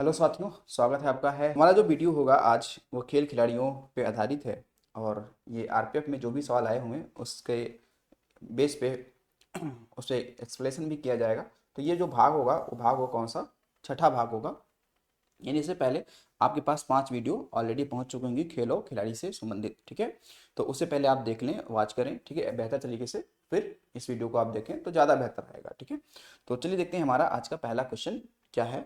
Hello साथियों, स्वागत है आपका। है हमारा जो वीडियो होगा आज वो खेल खिलाड़ियों पे आधारित है। और ये आरपीएफ में जो भी सवाल आए हुए हैं उसके बेस पे उसे एक्सप्लेनेशन भी किया जाएगा। तो ये जो भाग होगा वो भाग वो कौन सा, छठा भाग होगा। यानी इससे पहले आपके पास 5 वीडियो ऑलरेडी पहुंच चुके होंगे खेलो खिलाड़ी से संबंधित, ठीक है। तो उससे पहले आप देख लें, वॉच करें, ठीक है, बेहतर तरीके से। फिर इस वीडियो को आप देखें तो ज़्यादा बेहतर रहेगा, ठीक है। तो चलिए देखते हैं हमारा आज का पहला क्वेश्चन क्या है।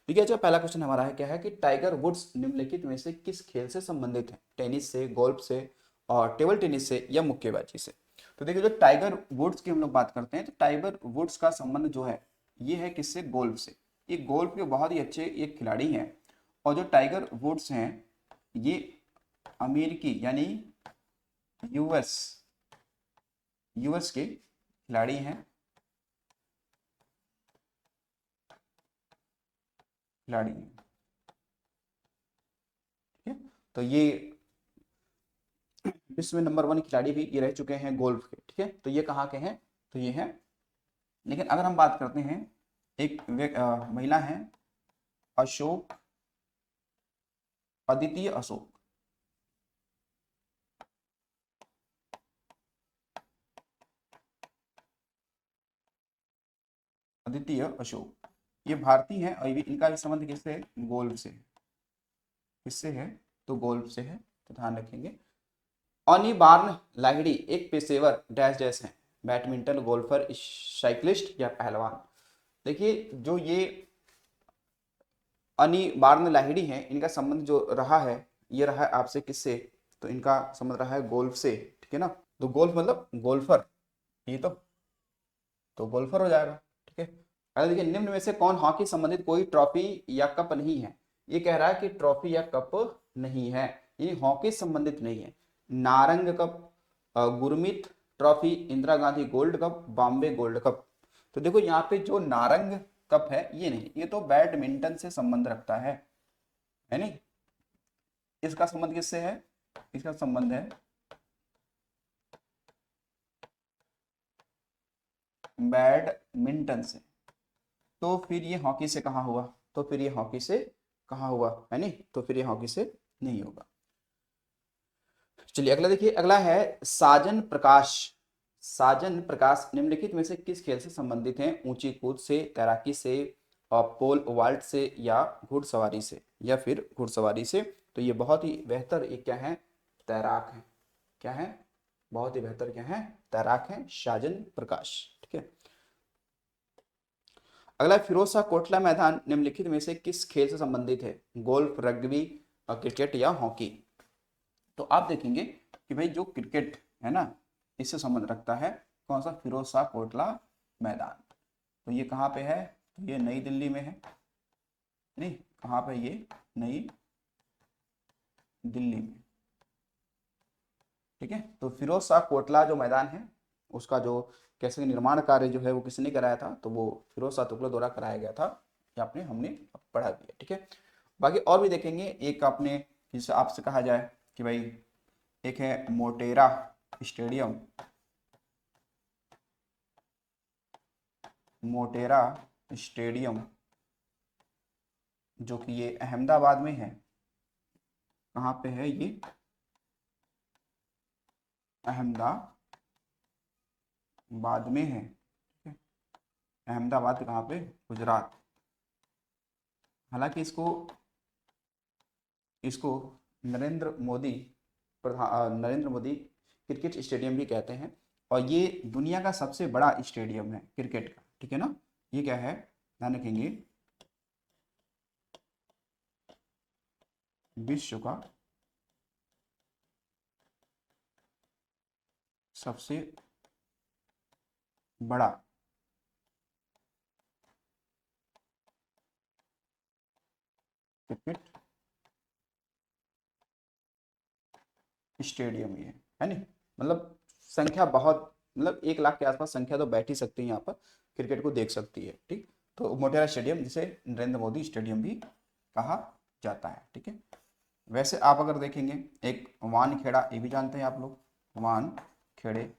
ठीक है, अच्छा, पहला क्वेश्चन हमारा है क्या है कि टाइगर वुड्स निम्नलिखित में से किस खेल से संबंधित है? टेनिस से, गोल्फ से, और टेबल टेनिस से, या मुक्केबाजी से? तो देखिए, जो टाइगर वुड्स की हम लोग बात करते हैं तो टाइगर वुड्स का संबंध जो है ये है किससे? गोल्फ से। ये गोल्फ के बहुत ही अच्छे एक खिलाड़ी हैं। और जो टाइगर वुड्स हैं ये अमेरिकी यानी यूएस यूएस के खिलाड़ी हैं। खिलाड़ी हैं, ठीक है। तो ये विश्व में नंबर 1 खिलाड़ी भी ये रह चुके हैं गोल्फ के, ठीक है। तो ये कहाँ के हैं? तो ये हैं। लेकिन अगर हम बात करते हैं, एक महिला है, अशोक, अद्वितीय अशोक। अद्वितीय अशोक ये भारतीय हैं और इनका भी संबंध किससे है? गोल्फ से। किससे है? तो गोल्फ से है। तो ध्यान रखेंगे। ऑनी बार्न लाहिड़ी एक पेशेवर डैश डैश हैं, बैडमिंटन, गोल्फर, साइक्लिस्ट या पहलवान। देखिए, जो ये अनी बार्न लाहिड़ी हैं इनका संबंध जो रहा है ये रहा है आपसे किससे? तो इनका संबंध रहा है गोल्फ से, ठीक है ना। तो गोल्फ मतलब गोल्फर, ये तो गोल्फर हो जाएगा, ठीक है। अगर देखिए, निम्न में से कौन हॉकी संबंधित कोई ट्रॉफी या कप नहीं है? ये कह रहा है कि ट्रॉफी या कप नहीं है, ये हॉकी संबंधित नहीं है। Narang cup, Gurmeet trophy, Indira Gandhi gold cup, Bombay gold cup. तो देखो, यहाँ पे जो नारंग कप है ये नहीं, ये तो बैडमिंटन से संबंध रखता है नहीं। इसका संबंध किससे है? इसका संबंध है बैडमिंटन से। तो फिर ये हॉकी से कहाँ हुआ? तो फिर ये हॉकी से कहाँ हुआ, है नहीं। तो फिर ये हॉकी से नहीं होगा। चलिए अगला देखिए, अगला है साजन प्रकाश। साजन प्रकाश निम्नलिखित में से किस खेल से संबंधित हैं? ऊंची कूद से, तैराकी से, और पोल वॉल्ट से, या घुड़सवारी से, या फिर घुड़सवारी से। तो ये बहुत ही बेहतर एक क्या है? तैराक है। क्या है? बहुत ही बेहतर क्या है? तैराक है साजन प्रकाश, ठीक है। अगला फिरोज शाह कोटला मैदान निम्नलिखित में से किस खेल से संबंधित है? गोल्फ, रग्बी, क्रिकेट, या हॉकी? तो आप देखेंगे कि भाई जो क्रिकेट है ना इससे संबंध रखता है कौन सा? फिरोज शाह कोटला मैदान। तो ये कहाँ पे है? तो ये नई दिल्ली में है। नहीं, कहाँ पे? ये नई दिल्ली में, ठीक है। तो फिरोज शाह कोटला जो मैदान है उसका जो कैसे निर्माण कार्य जो है वो किसने कराया था? तो वो फिरोज शाह तुगलक द्वारा कराया गया था। ये आपने हमने पढ़ा भी है, ठीक है। बाकी और भी देखेंगे। एक आपने जिससे आपसे कहा जाए कि भाई एक है मोटेरा स्टेडियम। मोटेरा स्टेडियम जो कि ये अहमदाबाद में है। कहाँ पे है ये? अहमदाबाद में है, ठीक है। अहमदाबाद कहाँ पे? गुजरात। हालांकि इसको इसको नरेंद्र मोदी नरेंद्र मोदी क्रिकेट स्टेडियम भी कहते हैं। और ये दुनिया का सबसे बड़ा स्टेडियम है क्रिकेट का, ठीक है ना। ये क्या है? ध्यान रखेंगे, विश्व का सबसे बड़ा क्रिकेट स्टेडियम ये है नहीं। मतलब संख्या बहुत, मतलब 1 लाख के आसपास संख्या तो बैठ ही सकती है यहाँ पर, क्रिकेट को देख सकती है, ठीक। तो मोटेरा स्टेडियम जिसे नरेंद्र मोदी स्टेडियम भी कहा जाता है, ठीक है। वैसे आप अगर देखेंगे एक वानखेड़ा, ये भी जानते हैं आप लोग, वानखेड़े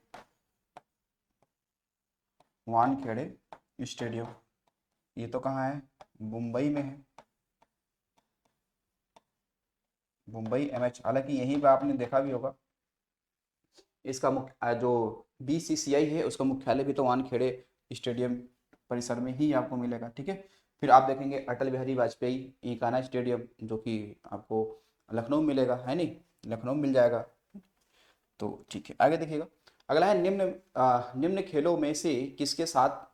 वानखेड़े स्टेडियम, ये तो कहाँ है? मुंबई में है। मुंबई एमएच, हालांकि यहीं पे आपने देखा भी होगा इसका मुख्य जो बीसीसीआई है उसका मुख्यालय भी तो वानखेड़े स्टेडियम परिसर में ही आपको मिलेगा। ठीक है, फिर आप देखेंगे अटल बिहारी वाजपेयी इकाना स्टेडियम जो कि आपको लखनऊ में मिलेगा, है नहीं, लखनऊ में मिल जाएगा। तो ठीक है, आगे देखिएगा। अगला है निम्न खेलों में से किसके साथ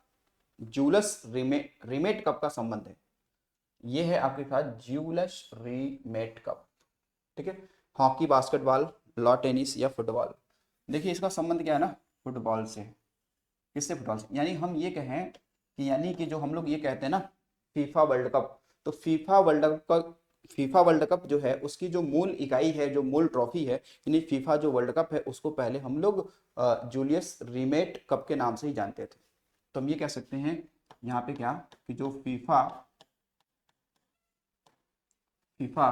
जूलस रीमेट कप का संबंध है। ये है आपके पास जूलस रीमेट कप। ठीक है, हॉकी, बास्केटबॉल, लॉ टेनिस या फुटबॉल। देखिए इसका संबंध क्या है ना, फुटबॉल से। किससे? फुटबॉल से। यानी हम ये कहें कि यानी कि जो हम लोग ये कहते हैं ना फीफा वर्ल्ड कप, तो फीफा वर्ल्ड कप जो है उसकी जो मूल इकाई है, जो मूल ट्रॉफी है, यानी फीफा जो वर्ल्ड कप है उसको पहले हम लोग जूलियस रीमेट कप के नाम से ही जानते थे। तो हम ये कह सकते हैं यहाँ पे क्या कि जो फीफा फीफा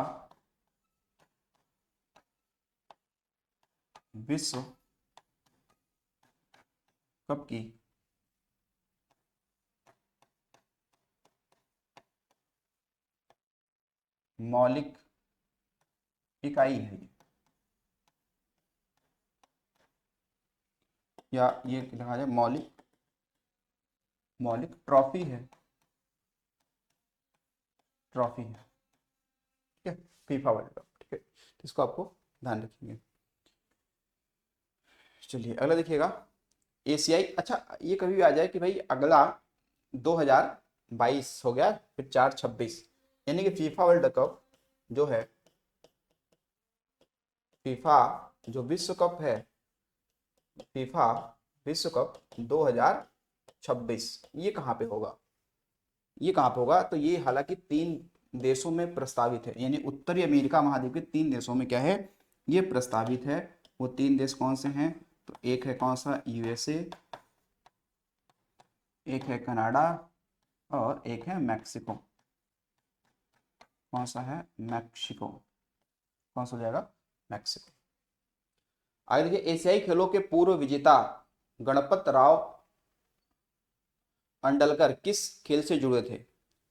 विश्व कप की मौलिक इकाई है ये, या ये लिखा जाए मौलिक मौलिक ट्रॉफी है, ट्रॉफी है। ठीक है, फीफा वर्ल्ड कप। ठीक है, तो इसको आपको ध्यान रखेंगे। चलिए अगला देखिएगा, एशियाई। अच्छा, ये कभी भी आ जाए कि भाई अगला 2022 हो गया, फिर 4-26, यानी कि फीफा वर्ल्ड कप जो है, फीफा जो विश्व कप है, फीफा विश्व कप 2026 ये कहाँ पे होगा? ये कहाँ पे होगा? तो ये हालांकि 3 देशों में प्रस्तावित है, यानी उत्तरी अमेरिका महाद्वीप के 3 देशों में क्या है, ये प्रस्तावित है। वो 3 देश कौन से हैं? तो एक है कौन सा? यूएसए, एक है कनाडा और एक है मैक्सिको। कौन सा है? मैक्सिको। कौन सा हो जाएगा? मैक्सिको। आगे देखिए, एशियाई खेलों के पूर्व विजेता गणपत राव अंडलकर किस खेल से जुड़े थे?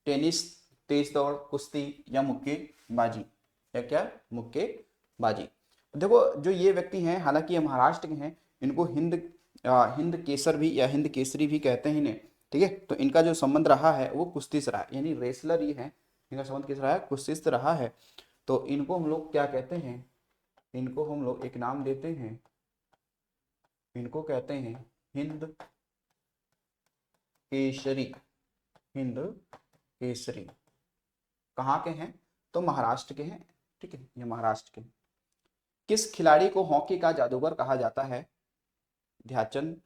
टेनिस, तेज दौड़, कुश्ती या मुक्केबाजी? या क्या? मुक्केबाजी। देखो जो ये व्यक्ति हैं, हालांकि ये महाराष्ट्र के हैं, इनको हिंद केसर भी या हिंद केसरी भी कहते हैं इन्हें। ठीक है, तो इनका जो संबंध रहा है वो कुश्ती से रहा है, यानी रेसलर ये है, इनका संबंध किस रहा है? कुश्ती से रहा है। तो इनको हम लोग क्या कहते हैं? इनको हम लोग एक नाम देते हैं, इनको कहते हैं हिंद केसरी। हिंद केसरी। कहाँ के हैं? तो महाराष्ट्र के हैं। ठीक है, ये महाराष्ट्र के। किस खिलाड़ी को हॉकी का जादूगर कहा जाता है? ध्यानचंद,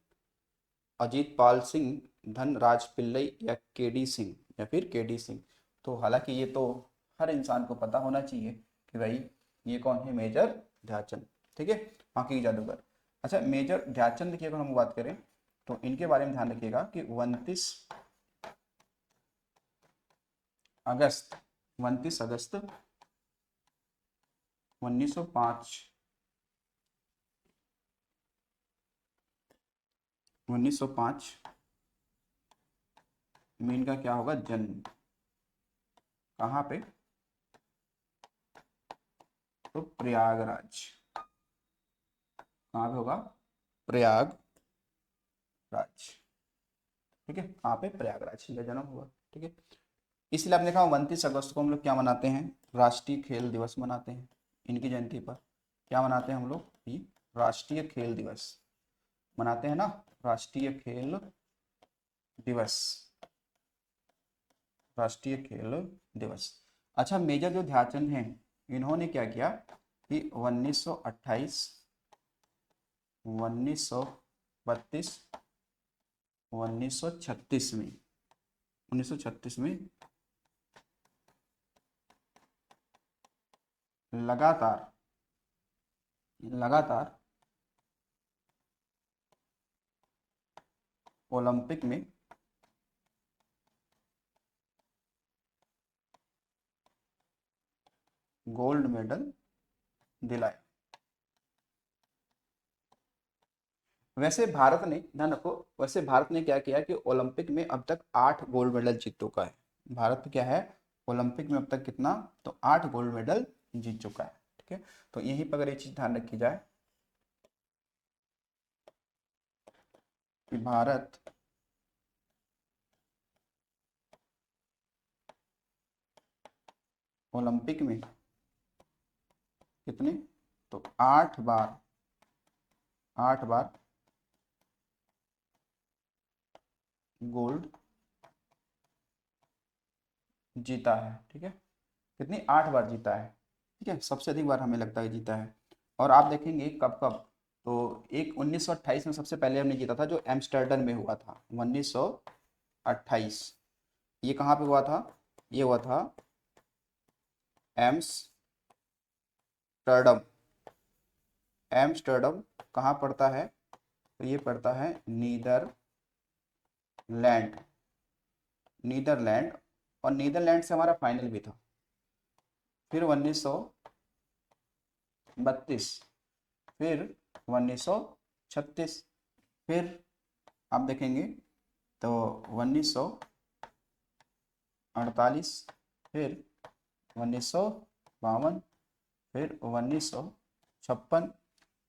अजीत पाल सिंह, धनराज पिल्लई या केडी सिंह? या फिर केडी सिंह। तो हालांकि ये तो हर इंसान को पता होना चाहिए कि भाई ये कौन है? मेजर ध्यानचंद। ठीक है, हॉकी जादूगर। अच्छा, मेजर ध्यानचंद की अगर हम बात करें तो इनके बारे में ध्यान रखिएगा कि 29 अगस्त 1905 1905 में इनका क्या होगा? जन्म। कहाँ पे? तो प्रयागराज। कहाँ पे होगा? प्रयागराज। ठीक है, कहाँ पे? प्रयागराज इनका जन्म हुआ। ठीक है, इसलिए आपने कहा 29 अगस्त को हम लोग क्या मनाते हैं? राष्ट्रीय खेल दिवस मनाते हैं। इनकी जयंती पर क्या मनाते हैं हम लोग? ये राष्ट्रीय खेल दिवस मनाते हैं ना, राष्ट्रीय खेल दिवस, राष्ट्रीय खेल दिवस। अच्छा, मेजर जो ध्यानचंद हैं, इन्होंने क्या किया कि 1928, 1932, 1936 में 1936 में लगातार लगातार ओलंपिक में गोल्ड मेडल दिलाया। वैसे भारत ने, ध्यान रखो, वैसे भारत ने क्या किया कि ओलंपिक में अब तक 8 गोल्ड मेडल जीत चुका है। भारत क्या है? ओलंपिक में अब तक कितना? तो 8 गोल्ड मेडल जीत चुका है। ठीक है। तो यहीं पर अगर ये चीज ध्यान रखी जाए कि भारत ओलंपिक में कितने, तो 8 बार, 8 बार गोल्ड जीता है, ठीक है। कितनी, 8 बार जीता है, ठीक है। सबसे अधिक बार हमें लगता है जीता है। और आप देखेंगे कब कब, तो एक 1928 में सबसे पहले हमने जीता था, जो एम्स्टर्डम में हुआ था 1928। ये कहाँ पे हुआ था, ये हुआ था एम्स्टर्डम। एम्स्टर्डम कहाँ पड़ता है, तो ये पड़ता है नीदरलैंड, नीदरलैंड। और नीदरलैंड से हमारा फाइनल भी था। फिर 1932, फिर 1936, फिर आप देखेंगे तो 1948, फिर 1952, फिर 1956,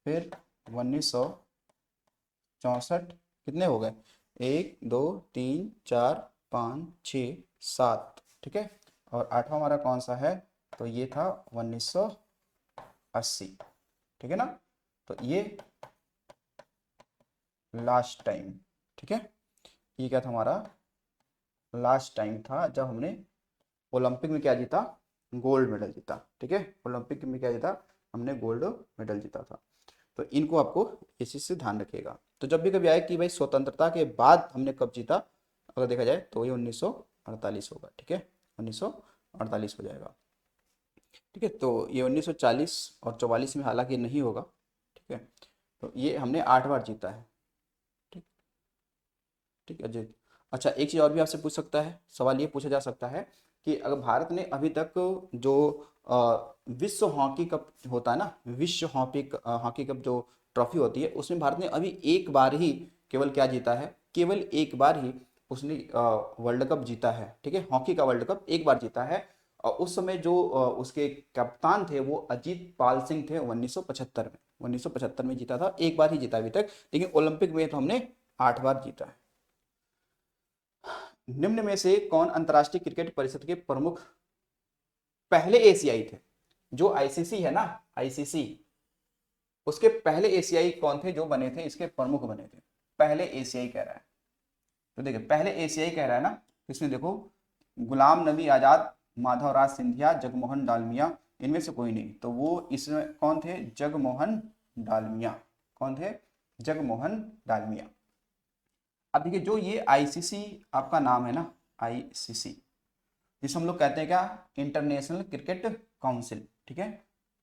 फिर 1964। कितने हो गए, 1 2 3 4 5 6 7, ठीक है। और आठवां हमारा कौन सा है, तो ये था 1980, ठीक है ना। तो ये लास्ट टाइम, ठीक है। ये क्या था, हमारा लास्ट टाइम था जब हमने ओलंपिक में क्या जीता, गोल्ड मेडल जीता, ठीक है। ओलंपिक में क्या जीता, हमने गोल्ड मेडल जीता था। तो इनको आपको इस चीज से ध्यान रखिएगा। तो जब भी कभी आए कि भाई स्वतंत्रता के बाद हमने कब जीता, अगर देखा जाए तो ये 1948 होगा, ठीक है। 1948 हो जाएगा, ठीक है। तो ये 1940 और 44 में हालांकि नहीं होगा, ठीक है। तो ये हमने 8 बार जीता है, ठीक, ठीक है जी। अच्छा, एक चीज़ और भी आपसे पूछ सकता है, सवाल ये पूछा जा सकता है कि अगर भारत ने अभी तक जो विश्व हॉकी कप होता है ना, विश्व हॉकी कप जो ट्रॉफी होती है, उसमें भारत ने अभी एक बार ही केवल क्या जीता है, केवल एक बार ही उसने वर्ल्ड कप जीता है, ठीक है। हॉकी का वर्ल्ड कप एक बार जीता है। और उस समय जो उसके कप्तान थे वो अजीत पाल सिंह थे, 1975 में, 1975 में जीता था, एक बार ही जीता अभी तक। लेकिन ओलंपिक में तो हमने 8 बार जीता है। निम्न में से कौन अंतर्राष्ट्रीय क्रिकेट परिषद के प्रमुख पहले एशियाई थे, जो आईसीसी है ना, आईसीसी, उसके पहले एशियाई कौन थे जो बने थे, इसके प्रमुख बने थे, पहले एशियाई कह रहा है। तो देखिए पहले एशियाई कह रहा है ना, तो इसमें देखो गुलाम नबी आजाद, माधवराज सिंधिया, जगमोहन डालमिया, इनमें से कोई नहीं। तो वो इसमें कौन थे, जगमोहन डालमिया। कौन थे, जगमोहन डालमिया। अब देखिए जो ये आईसीसी आपका नाम है ना, आईसीसी, जिसे हम लोग कहते हैं क्या, इंटरनेशनल क्रिकेट काउंसिल, ठीक है।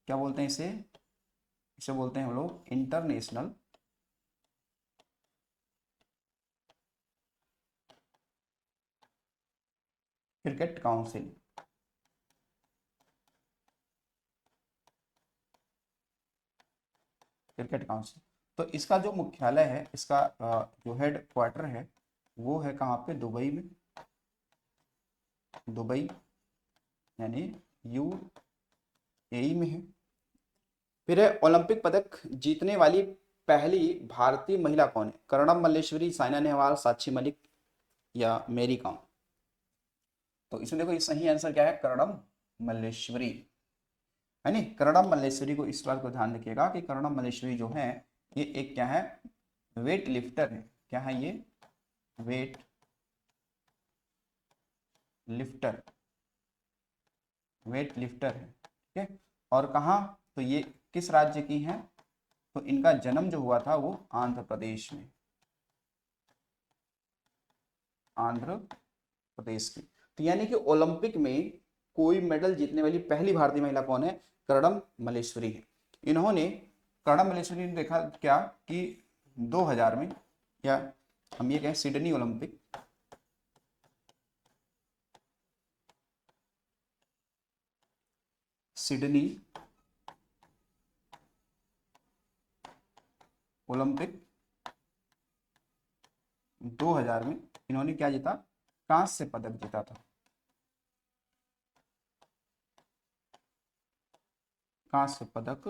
क्या बोलते हैं इसे, इसे बोलते हैं हम लोग international cricket council. Cricket council, तो इसका जो मुख्यालय है, इसका जो हेड क्वार्टर है वो है कहाँ पे, दुबई में, दुबई यानी यूएई में है। फिर है ओलंपिक पदक जीतने वाली पहली भारतीय महिला कौन है, कर्णम मल्लेश्वरी, साइना नेहवाल, साक्षी मलिक या मैरी कॉम। तो इसमें देखो ये सही आंसर क्या है, कर्णम मल्लेश्वरी, है नहीं। कर्णम मल्लेश्वरी को, इस बात को ध्यान रखिएगा कि कर्णम मल्लेश्वरी जो है ये एक क्या है, वेट लिफ्टर है। क्या है ये, वेट लिफ्टर, वेट लिफ्टर है, ठीक है। और कहाँ, तो ये किस राज्य की हैं, तो इनका जन्म जो हुआ था वो आंध्र प्रदेश में, आंध्र प्रदेश की। तो यानी कि ओलंपिक में कोई मेडल जीतने वाली पहली भारतीय महिला कौन है, कर्णम मल्लेश्वरी है। इन्होंने, कर्णम मल्लेश्वरी ने देखा क्या कि 2000 में, या हम ये कहें सिडनी ओलंपिक, सिडनी ओलंपिक 2000 में इन्होंने क्या जीता, कांस्य पदक जीता था, कांस्य पदक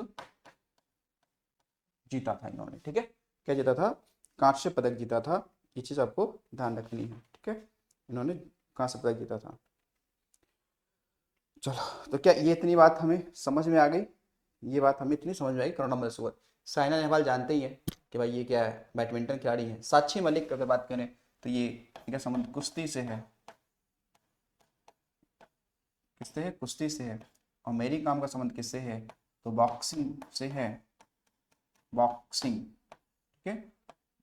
जीता था इन्होंने। ठीक है, क्या जीता था? कांस्य पदक जीता था। ये चीज आपको ध्यान रखनी है। ठीक है, इन्होंने कांस्य पदक जीता था। चलो, तो क्या ये इतनी बात हमें समझ में आ गई? ये बात हमें इतनी समझ में आई करोड़ नंबर सुअर। साइना नेहवाल जानते ही है कि भाई ये क्या है, बैडमिंटन खिलाड़ी है। साक्षी मलिक की अगर बात करें तो ये क्या संबंध कुश्ती से है, किससे है? कुश्ती से है। और मेरी काम का संबंध किससे है? तो बॉक्सिंग से है, बॉक्सिंग। ठीक है,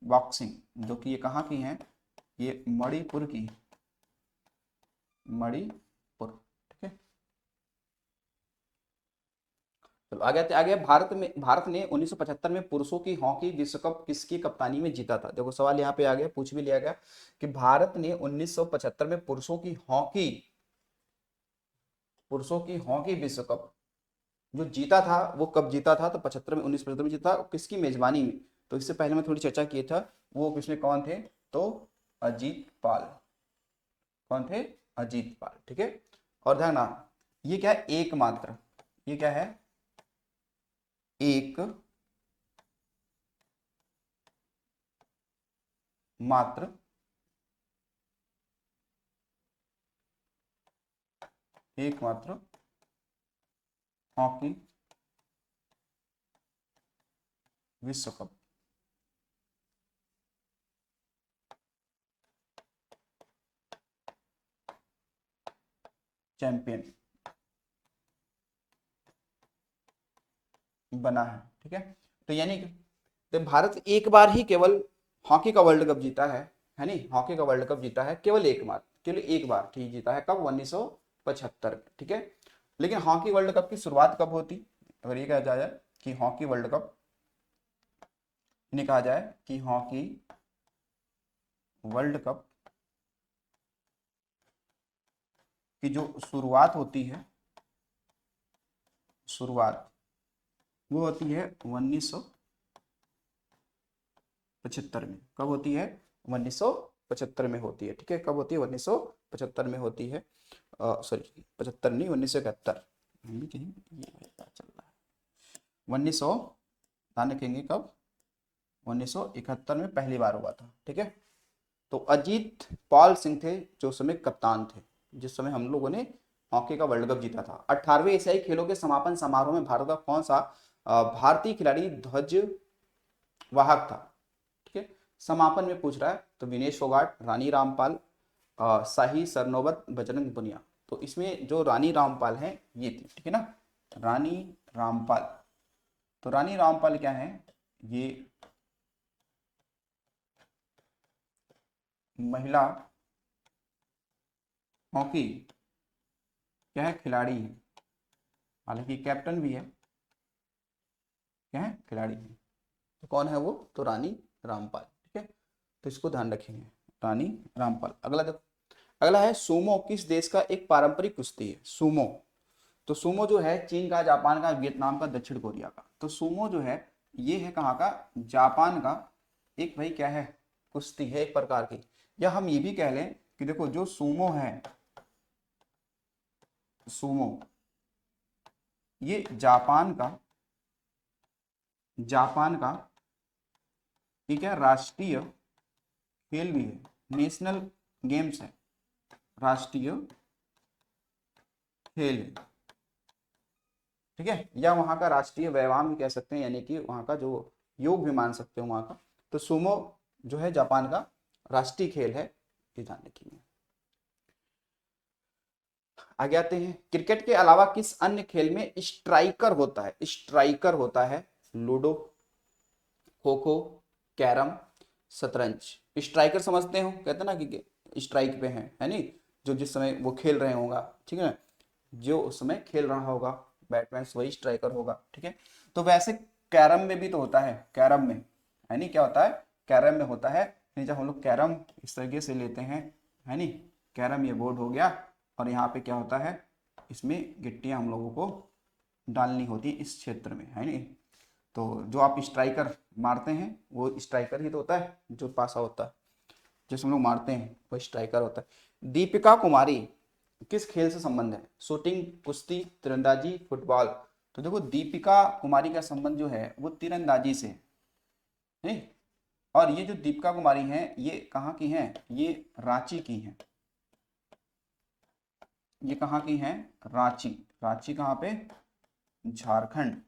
बॉक्सिंग, जो कि ये कहाँ की है? ये मणिपुर की, मणिपुर। ठीक है, चलो आगे भारत ने 1975 में पुरुषों की हॉकी विश्व कप किसकी कप्तानी में जीता था? देखो सवाल यहाँ पे आ गया, पूछ भी लिया गया कि भारत ने 1975 में पुरुषों की हॉकी विश्व कप जो जीता था वो कब जीता था? तो 75 में, 1975 में जीता। किसकी मेजबानी में? तो इससे पहले मैं थोड़ी चर्चा की था, वो किसने, कौन थे? तो अजीत पाल। कौन थे? अजीत पाल। ठीक है, और ध्यान ना, ये क्या है? एकमात्र, ये क्या है? एक मात्र एकमात्र हॉकी विश्व कप चैंपियन बना है। ठीक है, तो यानी कि तो भारत एक बार ही केवल हॉकी का वर्ल्ड कप जीता है नहीं? हॉकी का वर्ल्ड कप जीता है केवल एक बार, केवल एक बार ठीक जीता है। कब? 1975 में। ठीक है, लेकिन हॉकी वर्ल्ड कप की शुरुआत कब होती? अगर ये कहा जाए कि हॉकी वर्ल्ड कप, इन्हें कहा जाए कि हॉकी वर्ल्ड कप की जो शुरुआत होती है, शुरुआत वो होती है 1975 में। कब होती है? 1975 में होती है। ठीक है, कब होती है? 1975 में होती है। सॉरी, 75 नहीं, 1971। हम भी कहीं ये क्या चल रहा है, 1900, ध्यान रखेंगे कब? 1971 में पहली बार हुआ था। ठीक है, तो अजीत पाल सिंह थे जो उस समय कप्तान थे, जिस समय हम लोगों ने हॉकी का वर्ल्ड कप जीता था। 18वें एशियाई खेलों के समापन समारोह में भारत का कौन सा भारतीय खिलाड़ी ध्वज वाहक था? ठीक है, समापन में पूछ रहा है, तो विनेश फोगाट, रानी रामपाल, शाही सरनोबत, बजरंग पुनिया। तो इसमें जो रानी रामपाल है ये थी। ठीक है ना, रानी रामपाल। तो रानी रामपाल क्या है? ये महिला हॉकी क्या है? खिलाड़ी है, हालांकि कैप्टन भी है। क्या है? खिलाड़ी है। तो कौन है वो? तो रानी रामपाल। ठीक है, तो इसको ध्यान रखेंगे, रानी रामपाल। अगला देखो, अगला है सूमो किस देश का एक पारंपरिक कुश्ती है? सूमो, तो सूमो जो है चीन का, जापान का, वियतनाम का, दक्षिण कोरिया का। तो सूमो जो है ये है कहाँ का? जापान का एक, भाई क्या है? कुश्ती है एक प्रकार की। या हम ये भी कह लें कि देखो जो सूमो है, सूमो ये जापान का ठीक है राष्ट्रीय खेल भी है, नेशनल गेम्स है, राष्ट्रीय खेल है। ठीक है, या वहाँ का राष्ट्रीय व्यायाम भी कह सकते हैं, यानी कि वहाँ का जो योग भी मान सकते हो वहाँ का। तो सूमो जो है जापान का राष्ट्रीय खेल है, ये ध्यान रखिए। आगे आते हैं, क्रिकेट के अलावा किस अन्य खेल में स्ट्राइकर होता है? स्ट्राइकर होता है लूडो, खो खो, कैरम, शतरंज। स्ट्राइकर समझते हो, कहते हैं ना कि स्ट्राइक पे है नहीं? जो जिस समय वो खेल रहे होगा, ठीक है ना, जो उस समय खेल रहा होगा बैटमैन, वही स्ट्राइकर होगा। ठीक है, तो वैसे कैरम में भी तो होता है, कैरम में है नहीं, क्या होता है? कैरम में होता है नहीं, जब हम लोग कैरम इस तरीके से लेते हैं, है नहीं, कैरम ये बोर्ड हो गया, और यहाँ पे क्या होता है? इसमें गिट्टियाँ हम लोगों को डालनी होती है इस क्षेत्र में, है नहीं? तो जो आप स्ट्राइकर मारते हैं वो स्ट्राइकर ही तो होता है, जो पासा होता है, जिसमें हम लोग मारते हैं वो स्ट्राइकर होता है। दीपिका कुमारी किस खेल से संबंध है? शूटिंग, कुश्ती, तीरंदाजी, फुटबॉल। तो देखो दीपिका कुमारी का संबंध जो है वो तीरंदाजी से है, नहीं? और ये जो दीपिका कुमारी हैं ये कहाँ की हैं? ये रांची की हैं। ये कहाँ की हैं? रांची। रांची कहाँ पे? झारखंड।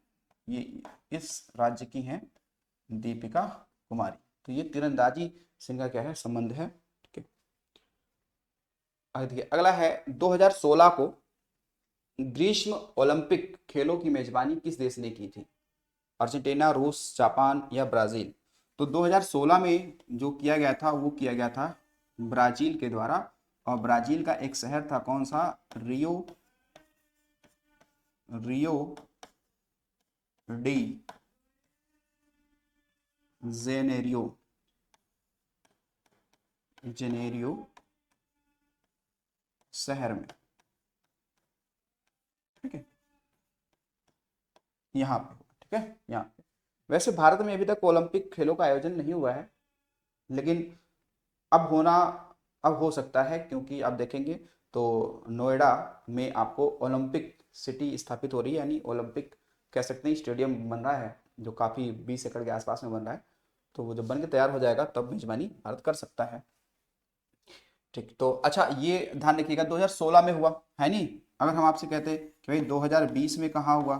ये इस राज्य की हैं दीपिका कुमारी। तो ये तीरंदाजी से इनका क्या है? संबंध है। ठीक है, आगे देखिए अगला है 2016 को ग्रीष्म ओलंपिक खेलों की मेजबानी किस देश ने की थी? अर्जेंटीना, रूस, जापान या ब्राजील? तो 2016 में जो किया गया था वो किया गया था ब्राजील के द्वारा, और ब्राजील का एक शहर था कौन सा? रियो रियो डी जेनेरियो जेनेरियो शहर में। ठीक है, यहाँ पे होगा। ठीक है, यहाँ पे वैसे भारत में अभी तक ओलंपिक खेलों का आयोजन नहीं हुआ है, लेकिन अब होना अब हो सकता है, क्योंकि आप देखेंगे तो नोएडा में आपको ओलंपिक सिटी स्थापित हो रही है, यानी ओलंपिक कह सकते हैं स्टेडियम बन रहा है जो काफ़ी 20 एकड़ के आसपास में बन रहा है। तो वो जब बन के तैयार हो जाएगा तब मेजबानी भारत कर सकता है। ठीक, तो अच्छा ये ध्यान रखिएगा 2016 में हुआ है नहीं। अगर हम आपसे कहते कि भाई 2020 में कहाँ हुआ,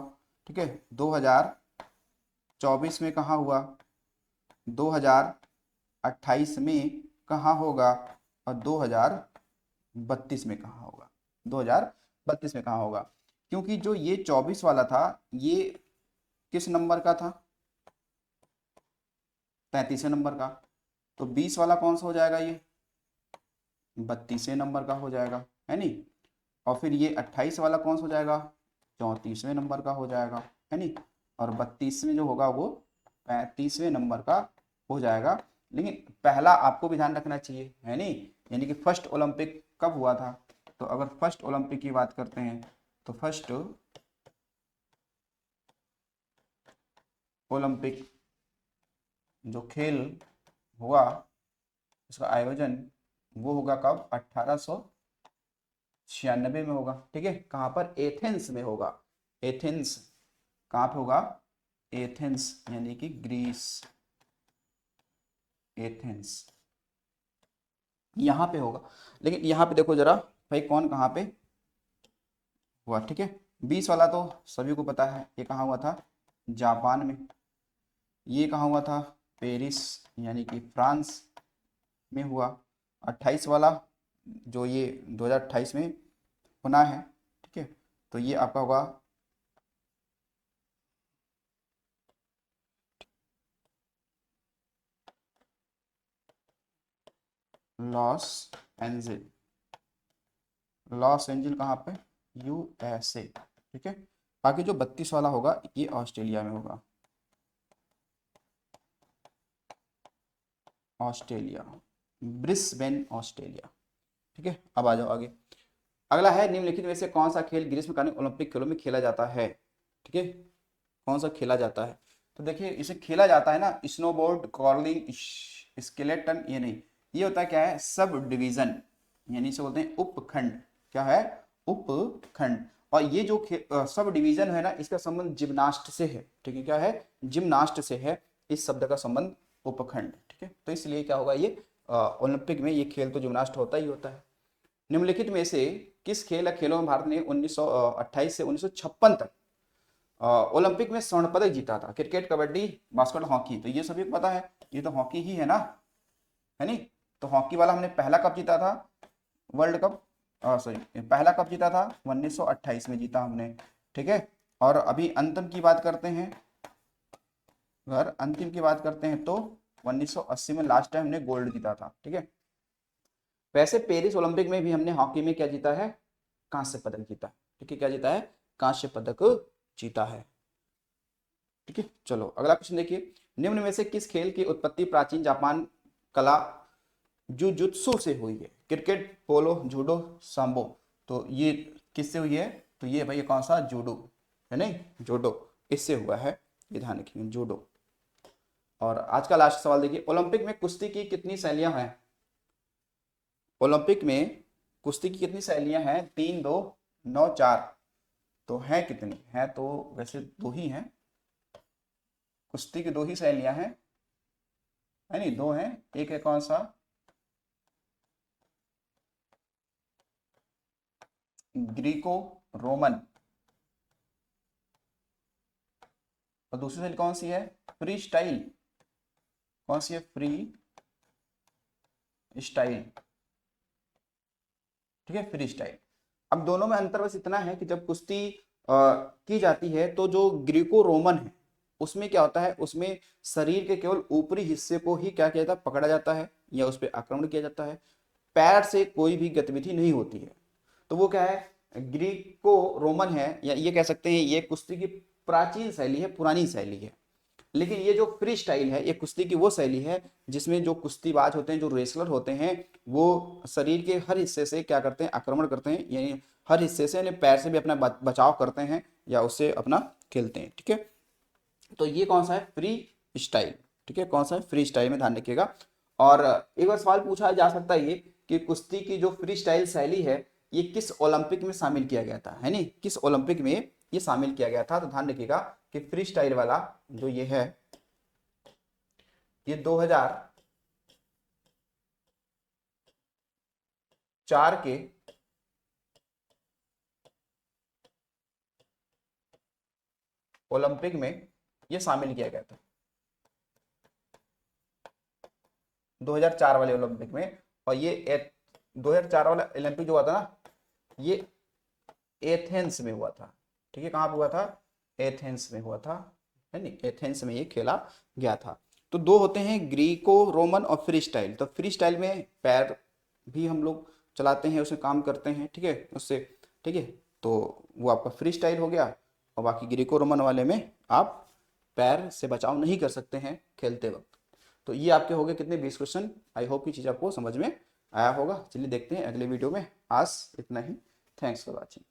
ठीक है, 2024 में कहाँ हुआ, 2028 में कहाँ होगा, और 2032 में कहाँ होगा? 2032 में कहाँ होगा? क्योंकि जो ये 24 वाला था ये किस नंबर का था? 35वें नंबर का। तो 20 वाला कौन सा हो जाएगा? ये 32वें नंबर का हो जाएगा, है नहीं? और फिर ये 28 वाला कौन सा हो जाएगा? 34वें नंबर का हो जाएगा, है नहीं? और 32 में जो होगा वो 35वें नंबर का हो जाएगा। लेकिन पहला आपको भी ध्यान रखना चाहिए, है नहीं? यानी कि फर्स्ट ओलंपिक कब हुआ था? तो अगर फर्स्ट ओलंपिक की बात करते हैं तो फर्स्ट ओलंपिक जो खेल हुआ उसका आयोजन वो होगा कब? 1896 में होगा। ठीक है, कहाँ पर? एथेंस में होगा। एथेंस कहाँ पे होगा? एथेंस यानी कि ग्रीस, एथेंस यहाँ पे होगा। लेकिन यहाँ पे देखो जरा भाई कौन कहाँ पे हुआ। ठीक है, 20 वाला तो सभी को पता है, ये कहाँ हुआ था? जापान में। ये कहाँ हुआ था? पेरिस यानी कि फ्रांस में हुआ। 28 वाला जो ये 2028 में होना है, ठीक है, तो ये आपका होगा लॉस एंजिल। लॉस एंजिल कहाँ पे? यूएसए। ठीक है, बाकी जो 32 वाला होगा ये ऑस्ट्रेलिया में होगा। Australia, Brisbane Australia. ठीक है, अब आ जाओ आगे। अगला है निम्नलिखित में से कौन सा खेल ग्रीष्मकालीन ओलंपिक खेलों में खेला जाता है? ठीक है, कौन सा खेला जाता है? तो देखिए इसे खेला जाता है ना स्नोबोर्ड, कर्लिंग, स्केलेटन, ये नहीं, ये होता है क्या है? सब डिवीजन, यानी इसे बोलते हैं उपखंड। क्या है? उपखंड। और ये जो सब डिवीजन है ना इसका संबंध जिम्नास्ट से है। ठीक है, क्या है? जिम्नास्ट से है इस शब्द का संबंध उपखंड। ठीक है, तो इसलिए क्या होगा ये ओलंपिक में ये खेल तो जिम्नास्ट होता ही होता है। निम्नलिखित में से किस खेलों में भारत ने 1928 से 1956 तक ओलंपिक में स्वर्ण पदक जीता था? Cricket, kabaddi, basketball, hockey. तो ये सभी को पता है, ये तो हॉकी ही है ना, है नहीं? तो हॉकी वाला हमने पहला कब जीता था? वर्ल्ड कप, सॉरी, पहला कब जीता था? 1928 में जीता हमने। ठीक है, और अभी अंतिम की बात करते हैं, अगर अंतिम की बात करते हैं तो 1980 में लास्ट टाइम हमने गोल्ड जीता था। ठीक है, वैसे पेरिस ओलंपिक में भी हमने हॉकी में क्या जीता है? कांस्य पदक जीता है। ठीक है, क्या जीता है? कांस्य पदक जीता है। ठीक है, चलो अगला क्वेश्चन देखिए। निम्न में से किस खेल की उत्पत्ति प्राचीन जापान कला जुजुत्सु से हुई है? क्रिकेट, पोलो, जूडो, सांबो। तो ये किससे हुई है? तो ये भाई कौन सा? जूडो है नहीं, जूडो इससे हुआ है, ये ध्यान रखिए, जूडो। और आज का लास्ट सवाल देखिए, ओलंपिक में कुश्ती की कितनी शैलियां हैं? ओलंपिक में कुश्ती की कितनी शैलियां हैं? 3, 2, 9, 4। तो हैं कितनी हैं, तो वैसे दो ही हैं, कुश्ती की दो ही शैलियां हैं, है नहीं, दो हैं। एक है कौन सा, ग्रीको रोमन, और दूसरी शैली कौन सी है, फ्री स्टाइल। कौन सी है, फ्री स्टाइल। ठीक है, फ्री स्टाइल। अब दोनों में अंतर बस इतना है कि जब कुश्ती की जाती है तो जो ग्रीको रोमन है उसमें क्या होता है, उसमें शरीर के केवल ऊपरी हिस्से को ही क्या किया जाता है, पकड़ा जाता है या उस पर आक्रमण किया जाता है, पैर से कोई भी गतिविधि नहीं होती है। तो वो क्या है, ग्रीको रोमन है, या ये कह सकते हैं ये कुश्ती की प्राचीन शैली है, पुरानी शैली है। लेकिन ये जो फ्री स्टाइल है, ये कुश्ती की वो शैली है जिसमें जो कुश्तीबाज होते हैं, जो रेसलर होते हैं, वो शरीर के हर हिस्से से क्या करते हैं, आक्रमण करते हैं, यानी हर हिस्से से, यानी पैर से भी अपना बचाव करते हैं या उससे अपना खेलते हैं। ठीक है, तो ये कौन सा है, फ्री स्टाइल। ठीक है, कौन सा है, फ्री स्टाइल में ध्यान रखिएगा। और एक बार सवाल पूछा जा सकता है ये कि कुश्ती की जो फ्री स्टाइल शैली है ये किस ओलंपिक में शामिल किया गया था, है नहीं, किस ओलंपिक में ये शामिल किया गया था। तो ध्यान रखिएगा कि फ्री स्टाइल वाला जो ये है, ये 2004 के ओलंपिक में ये शामिल किया गया था, 2004 वाले ओलंपिक में। और ये 2004 वाला ओलंपिक जो हुआ था ना, ये एथेंस में हुआ था। ठीक है, कहाँ पे हुआ था, एथेंस में हुआ था, है नहीं, एथेंस में ये खेला गया था। तो दो होते हैं, ग्रीको रोमन और फ्री स्टाइल। तो फ्री स्टाइल में पैर भी हम लोग चलाते हैं, उसमें काम करते हैं, ठीक है, उससे, ठीक है, तो वो आपका फ्री स्टाइल हो गया। और बाकी ग्रीको रोमन वाले में आप पैर से बचाव नहीं कर सकते हैं खेलते वक्त। तो ये आपके हो गए कितने, 20 क्वेश्चन। आई होप की चीज़ आपको समझ में आया होगा। चलिए देखते हैं अगले वीडियो में। आज इतना ही। Thanks for watching.